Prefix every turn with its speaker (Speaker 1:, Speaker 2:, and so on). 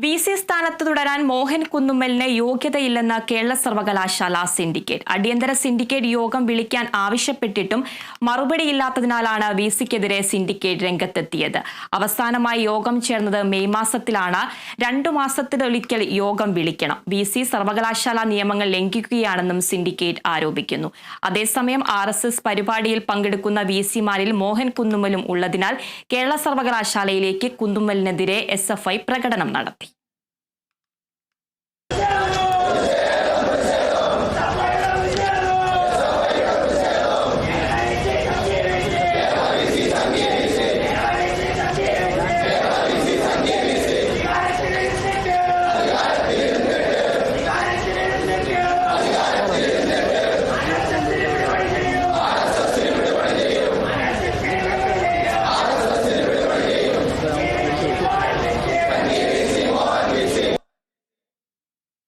Speaker 1: VC സ്ഥാനത്ത് തുടരാൻ മോഹൻ കുന്നുമ്മലിന് യോഗ്യതയില്ലെന്ന് കേരള സർവകലാശാല സിൻഡിക്കേറ്റ്. അടിയന്തര സിൻഡിക്കേറ്റ് യോഗം വിളിക്കാൻ ആവശ്യപ്പെട്ടിട്ടും മറുപടിയില്ലാത്തതിനാലാണ് VCക്കെതിരെ സിൻഡിക്കേറ്റ് രംഗത്തെത്തിയത്. അവസാനമായി യോഗം ചേർന്നത് മെയ് മാസത്തിലാണ്. 2 മാസത്തിലൊരിക്കൽ യോഗം വിളിക്കണം. VC സർവകലാശാല നിയമങ്ങൾ ലംഘിക്കുകയാണെന്നും സിൻഡിക്കേറ്റ് ആരോപിക്കുന്നു. അതേസമയം RSS പരിപാടിയിൽ പങ്കെടുക്കുന്ന VCമാരിൽ മോഹൻ കുന്നുമ്മലും ഉള്ളതിനാൽ കേരള സർവകലാശാലയിലേക്ക് കുന്നുമ്മലിനെതിരെ SFI പ്രകടനം നടത്തി.